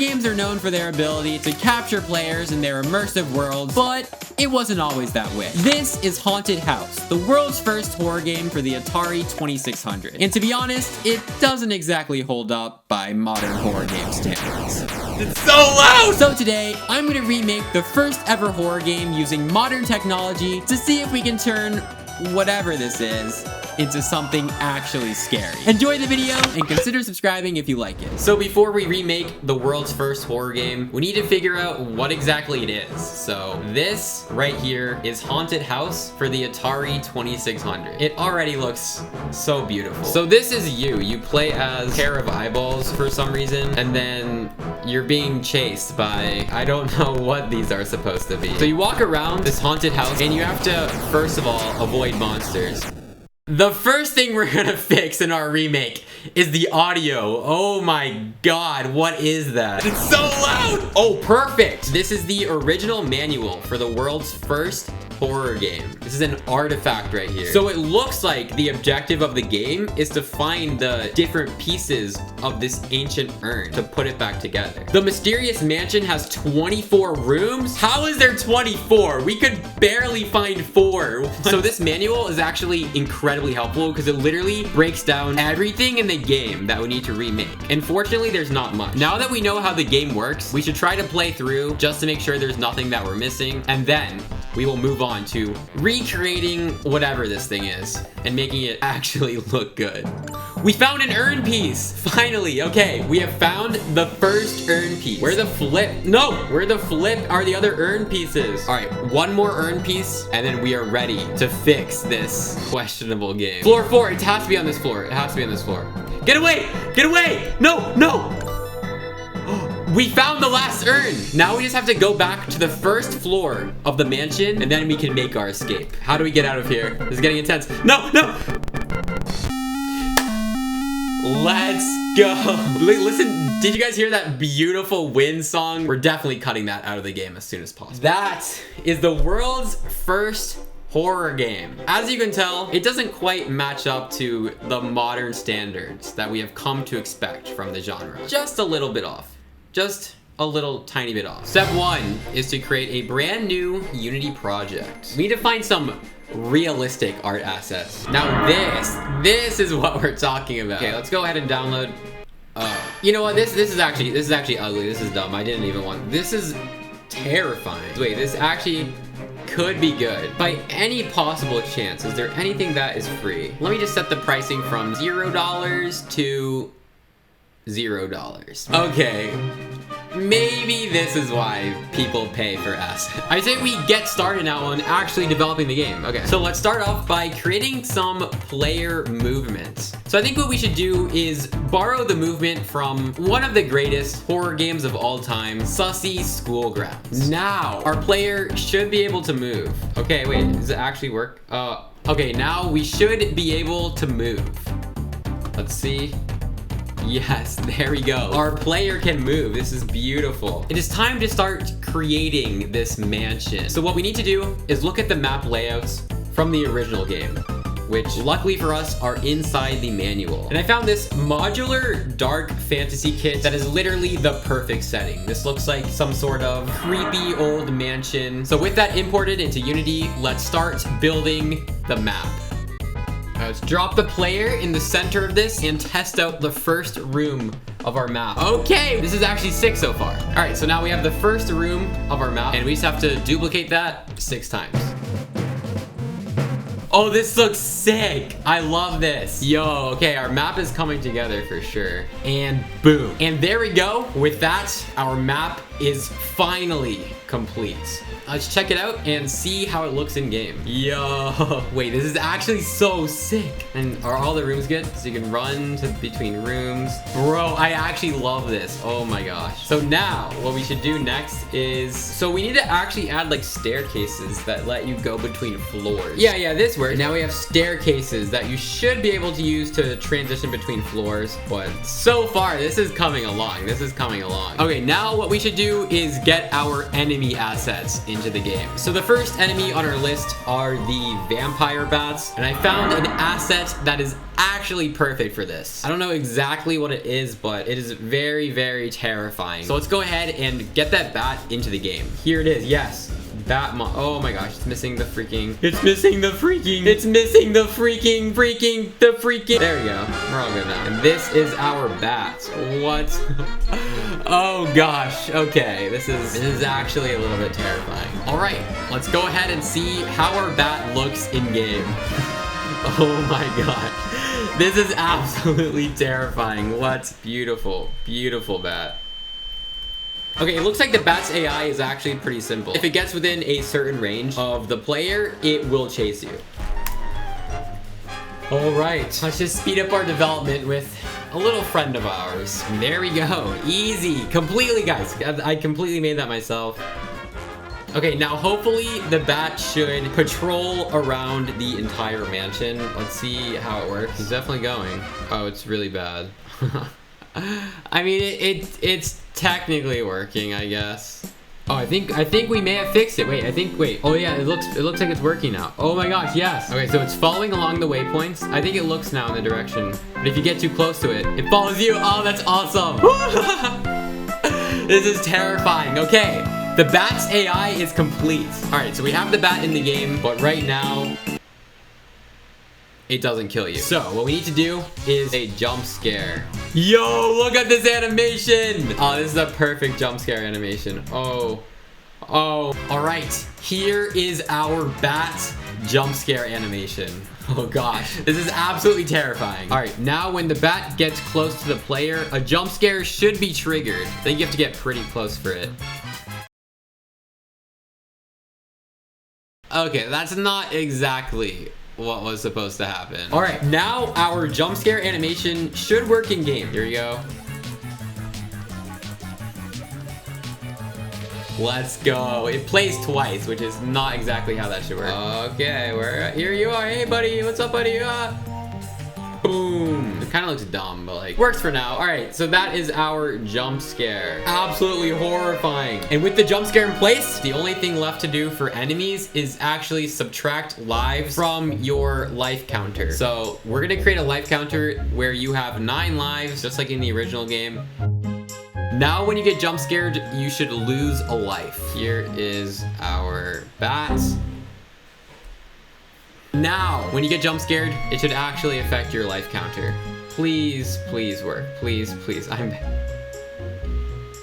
games are known for their ability to capture players in their immersive worlds, but it wasn't always that way. This is Haunted House, the world's first horror game for the Atari 2600. And to be honest, it doesn't exactly hold up by modern horror game standards. It's so loud! So today, I'm gonna remake the first ever horror game using modern technology to see if we can turn whatever this is into something actually scary. Enjoy the video and consider subscribing if you like it. So before we remake the world's first horror game, we need to figure out what exactly it is. So this right here is Haunted House for the Atari 2600. It already looks so beautiful. So this is you. You play as a pair of eyeballs for some reason, and then you're being chased by, I don't know what these are supposed to be. So you walk around this haunted house and you have to, first of all, avoid monsters. The first thing we're gonna fix in our remake is the audio. Oh my god, what is that? It's so loud! Oh, perfect! This is the original manual for the world's first horror game. This is an artifact right here. So it looks like the objective of the game is to find the different pieces of this ancient urn to put it back together. The mysterious mansion has 24 rooms? How is there 24? We could barely find 4. So this manual is actually incredibly helpful because it literally breaks down everything in the game that we need to remake. Unfortunately, there's not much. Now that we know how the game works, we should try to play through just to make sure there's nothing that we're missing, and then we will move on to recreating whatever this thing is and making it actually look good. We found an urn piece, finally. Okay, we have found the first urn piece. Where the flip? No, where the flip are the other urn pieces? All right, one more urn piece, and then we are ready to fix this questionable game. Floor 4, it has to be on this floor. It has to be on this floor. Get away, get away. No, no. We found the last urn. Now we just have to go back to the first floor of the mansion, and then we can make our escape. How do we get out of here? This is getting intense. No, no. Let's go. Listen, did you guys hear that beautiful wind song? We're definitely cutting that out of the game as soon as possible. That is the world's first horror game. As you can tell, it doesn't quite match up to the modern standards that we have come to expect from the genre. Just a little bit off. Just a little tiny bit off. Step 1 is to create a brand new Unity project. We need to find some realistic art assets. Now this is what we're talking about. Okay, let's go ahead and download. You know what? This is actually ugly. This is dumb. I didn't even want. This is terrifying. Wait, this actually could be good. By any possible chance, is there anything that is free? Let me just set the pricing from $0 to $0. Okay, maybe this is why people pay for assets. I say we get started now on actually developing the game. Okay, so let's start off by creating some player movements. So I think what we should do is borrow the movement from one of the greatest horror games of all time, Sussy Schoolgrounds. Now, our player should be able to move. Okay, wait, does it actually work? Okay, now we should be able to move. Let's see. Yes, there we go. Our player can move. This is beautiful. It is time to start creating this mansion. So what we need to do is look at the map layouts from the original game, which luckily for us are inside the manual. And I found this modular dark fantasy kit that is literally the perfect setting. This looks like some sort of creepy old mansion. So with that imported into Unity, let's start building the map. Let's drop the player in the center of this and test out the first room of our map. Okay, this is actually 6 so far. All right, so now we have the first room of our map, and we just have to duplicate that 6 times. Oh, this looks sick. I love this. Yo, okay, our map is coming together for sure. And boom. And there we go. With that, our map is finally complete. Let's check it out and see how it looks in game. Yo, wait, this is actually so sick. And are all the rooms good? So you can run between rooms. Bro, I actually love this. Oh my gosh. So now what we should do next is, so we need to actually add like staircases that let you go between floors. Yeah, this works. And now we have staircases that you should be able to use to transition between floors. But so far, this is coming along. This is coming along. Okay, now what we should do is get our enemy assets into the game. So the first enemy on our list are the vampire bats. And I found an asset that is actually perfect for this. I don't know exactly what it is, but it is very, very terrifying. So let's go ahead and get that bat into the game. Here it is, yes. Batmon. Oh my gosh, it's missing the freaking. It's missing the freaking. It's missing the freaking. There we go. We're all good now. And this is our bat. What? Oh gosh. Okay, this is actually a little bit terrifying. All right, let's go ahead and see how our bat looks in game. Oh my god. This is absolutely terrifying. What? Beautiful, beautiful bat. Okay, it looks like the bat's AI is actually pretty simple. If it gets within a certain range of the player, it will chase you. All right, let's just speed up our development with a little friend of ours. There we go, easy, completely, guys. I completely made that myself. Okay, now hopefully the bat should patrol around the entire mansion. Let's see how it works. He's definitely going. Oh, it's really bad. I mean, it's technically working, I guess. Oh, I think we may have fixed it. Wait. Oh yeah, it looks like it's working now. Oh my gosh, yes. Okay, so it's following along the waypoints. I think it looks now in the direction. But if you get too close to it, it follows you. Oh, that's awesome. This is terrifying. Okay, the bat's AI is complete. All right, so we have the bat in the game, but right now, it doesn't kill you. So what we need to do is a jump scare. Yo, look at this animation. Oh, this is a perfect jump scare animation. Oh. All right, here is our bat jump scare animation. Oh gosh, this is absolutely terrifying. All right, now when the bat gets close to the player, a jump scare should be triggered. I think you have to get pretty close for it. Okay, that's not exactly what was supposed to happen. All right, now our jump scare animation should work in game. Here we go. Let's go. It plays twice, which is not exactly how that should work. Okay, here you are. Hey, buddy. What's up, buddy? Boom. It kind of looks dumb, but like works for now. All right, so that is our jump scare. Absolutely horrifying. And with the jump scare in place, the only thing left to do for enemies is actually subtract lives from your life counter. So we're gonna create a life counter where you have 9 lives, just like in the original game. Now when you get jump scared, you should lose a life. Here is our bat. Now, when you get jump scared, it should actually affect your life counter. Please, please work. Please, please.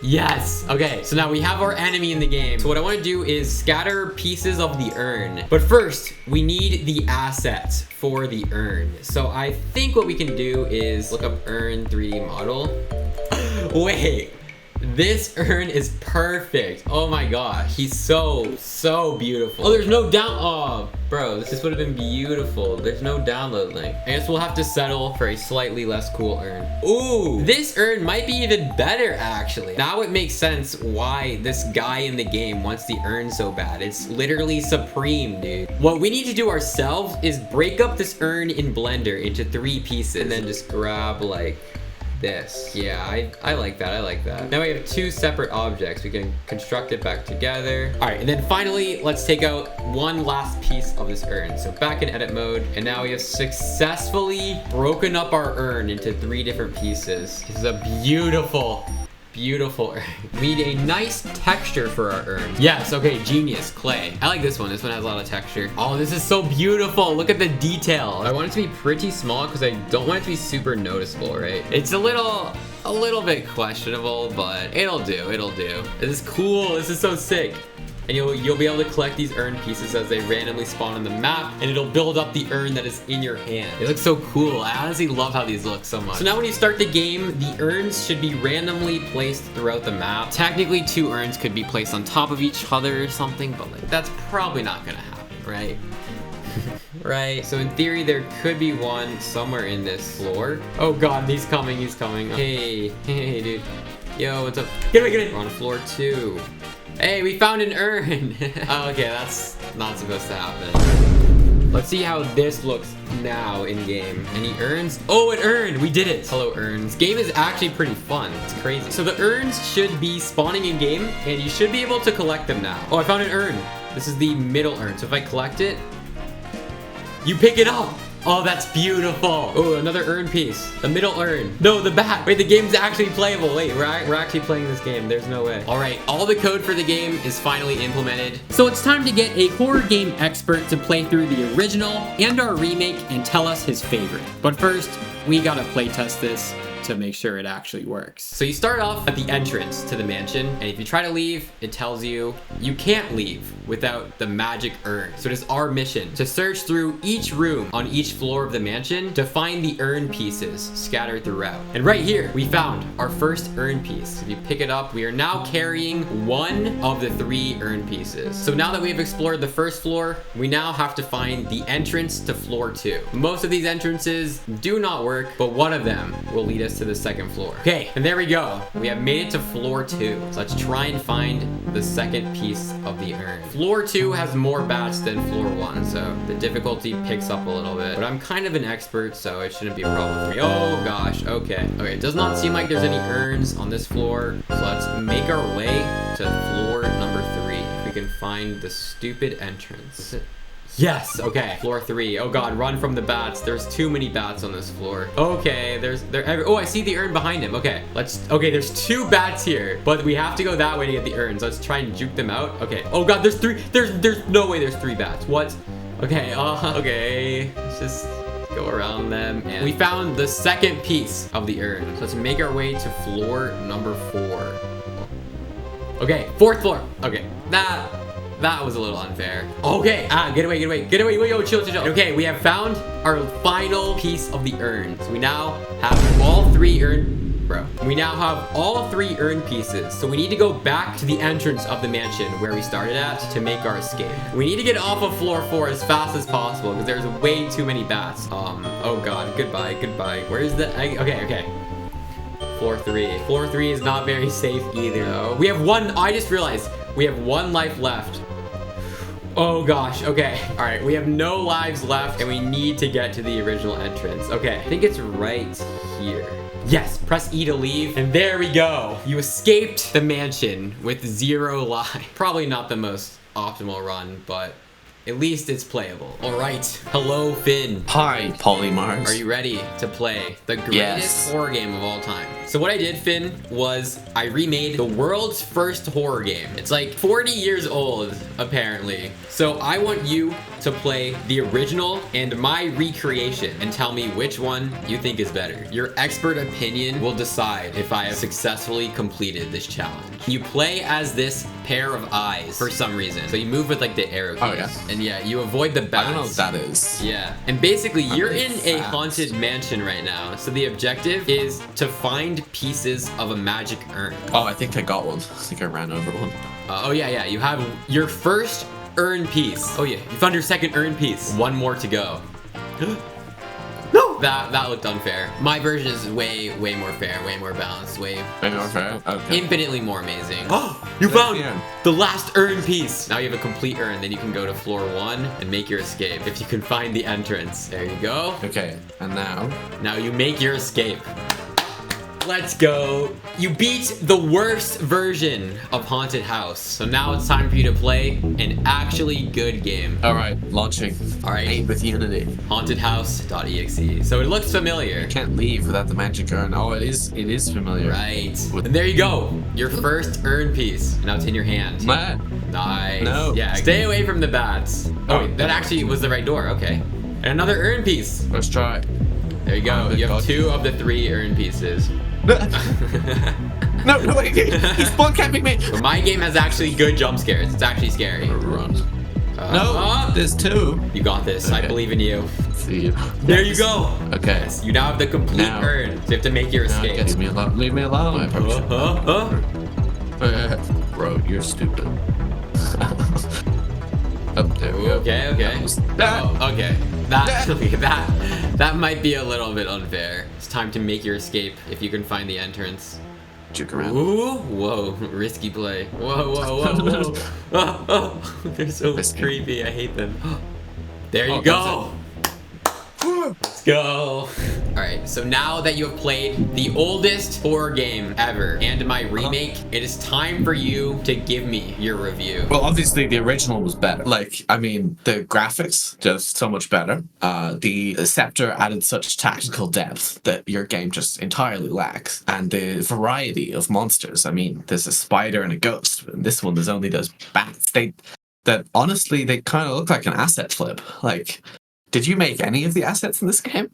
Yes. Okay, so now we have our enemy in the game. So what I want to do is scatter pieces of the urn. But first, we need the assets for the urn. So I think what we can do is look up urn 3D model. Wait. This urn is perfect. Oh my gosh. He's so beautiful. Oh, there's no oh, bro, this would have been beautiful. There's no download link. I guess we'll have to settle for a slightly less cool urn. Ooh, this urn might be even better, actually. Now it makes sense why this guy in the game wants the urn so bad. It's literally supreme, dude. What we need to do ourselves is break up this urn in Blender into 3 pieces and then just grab like this. Yeah, I like that. I like that. Now we have 2 separate objects. We can construct it back together. All right, and then finally, let's take out one last piece of this urn. So back in edit mode, and now we have successfully broken up our urn into 3 different pieces. This is a beautiful urn. We need a nice texture for our urn. Yes, okay, genius, clay. I like this one. This one has a lot of texture. Oh, this is so beautiful. Look at the detail. I want it to be pretty small because I don't want it to be super noticeable, right? It's a little bit questionable, but it'll do, it'll do. This is cool. This is so sick. And you'll be able to collect these urn pieces as they randomly spawn on the map, and it'll build up the urn that is in your hand. It looks so cool. I honestly love how these look so much. So now when you start the game, the urns should be randomly placed throughout the map. Technically 2 urns could be placed on top of each other or something, but like that's probably not gonna happen, right? Right, so in theory there could be one somewhere in this floor. Oh god, he's coming. Hey, dude. Yo, what's up? Get away. We're on floor 2. Hey, we found an urn. Oh, okay, that's not supposed to happen. Let's see how this looks now in game. Any urns? Oh, it earned. We did it. Hello, urns. Game is actually pretty fun. It's crazy. So the urns should be spawning in game, and you should be able to collect them now. Oh, I found an urn. This is the middle urn. So if I collect it, you pick it up. Oh, that's beautiful. Oh, another urn piece. The middle urn. No, the bat. Wait, the game's actually playable. Wait, we're actually playing this game. There's no way. All right, all the code for the game is finally implemented. So it's time to get a horror game expert to play through the original and our remake and tell us his favorite. But first, we gotta play test this to make sure it actually works. So you start off at the entrance to the mansion, and if you try to leave, it tells you you can't leave without the magic urn. So it is our mission to search through each room on each floor of the mansion to find the urn pieces scattered throughout. And right here, we found our first urn piece. If you pick it up, we are now carrying one of the 3 urn pieces. So now that we have explored the first floor, we now have to find the entrance to floor 2. Most of these entrances do not work, but one of them will lead us to the second floor. Okay, and there we go. We have made it to floor 2. So let's try and find the second piece of the urn. Floor 2 has more bats than floor 1, so the difficulty picks up a little bit. But I'm kind of an expert, so it shouldn't be a problem for me. Oh gosh, okay. Okay, it does not seem like there's any urns on this floor. So let's make our way to floor number 3. If we can find the stupid entrance. Yes, okay. Floor 3. Oh god, run from the bats. There's too many bats on this floor. Okay, oh, I see the urn behind him. Okay, okay, there's 2 bats here, but we have to go that way to get the urns. Let's try and juke them out. Okay. Oh god, there's 3. There's no way there's 3 bats. What? Okay, okay. Let's just go around them. And we found the second piece of the urn. So let's make our way to floor number 4. Okay, 4th floor. Okay, that was a little unfair. Okay, get away. Yo, chill. Okay, we have found our final piece of the urn. So we now have all 3 urn pieces. So we need to go back to the entrance of the mansion where we started at to make our escape. We need to get off of floor 4 as fast as possible because there's way too many bats. Oh god, goodbye. Where's the egg? Okay. Floor 3. Floor 3 is not very safe either. No. We have I just realized we have 1 life left. Oh gosh, okay. All right, we have no lives left and we need to get to the original entrance. Okay, I think it's right here. Yes, press E to leave, and there we go. You escaped the mansion with 0 lives. Probably not the most optimal run, but at least it's playable. All right, hello, Finn. Hi, PolyMars. Are you ready to play the greatest horror game of all time? So what I did, Finn, was I remade the world's first horror game. It's like 40 years old, apparently. So I want you to play the original and my recreation and tell me which one you think is better. Your expert opinion will decide if I have successfully completed this challenge. You play as this pair of eyes for some reason. So you move with like the arrow keys. Oh, yeah. And yeah, you avoid the bats. I don't know what that is. Yeah. And basically, you're in a haunted mansion right now. So the objective is to find pieces of a magic urn. Oh, I think I got one. I think I ran over one. Oh, yeah. You have your first urn piece. Oh, yeah. You found your second urn piece. 1 more to go. No! That looked unfair. My version is way more fair, way more balanced, way more fair? Okay. Infinitely more amazing. Oh, you found the last urn piece. Now you have a complete urn, then you can go to floor 1 and make your escape. If you can find the entrance. There you go. Okay, and now? Now you make your escape. Let's go. You beat the worst version of Haunted House. So now it's time for you to play an actually good game. All right, launching. All right. Made with Unity. Hauntedhouse.exe. So it looks familiar. You can't leave without the magic urn. Oh, it is familiar. Right. And there you go. Your first urn piece. Now it's in your hand. Matt. Nice. No. Yeah, stay away from the bats. Oh, wait, that actually was the right door. Okay. And another urn piece. Let's try. There you go. You have 2 of the 3 urn pieces. No, wait, he's spawn camping me. But my game has actually good jump scares. It's actually scary. Run. No, there's 2. You got this. Okay. I believe in you. See you. There you go. Okay. Yes, you now have the complete urn. So you have to make your escape. Leave me alone. Leave me alone. I promise. Bro, you're stupid. Up there. Okay. Okay. That might be a little bit unfair. It's time to make your escape if you can find the entrance. Juke around. Ooh, whoa, risky play. Whoa. Oh, they're so creepy. I hate them. There you Oh, go. Let's go. All right, so now that you have played the oldest horror game ever and my remake, it is time for you to give me your review. Well, obviously the original was better. Like, I mean, the graphics just so much better. The scepter added such tactical depth that your game just entirely lacks. And the variety of monsters. I mean, there's a spider and a ghost. And this one, there's only those bats. Honestly, they kind of look like an asset flip. Like, did you make any of the assets in this game?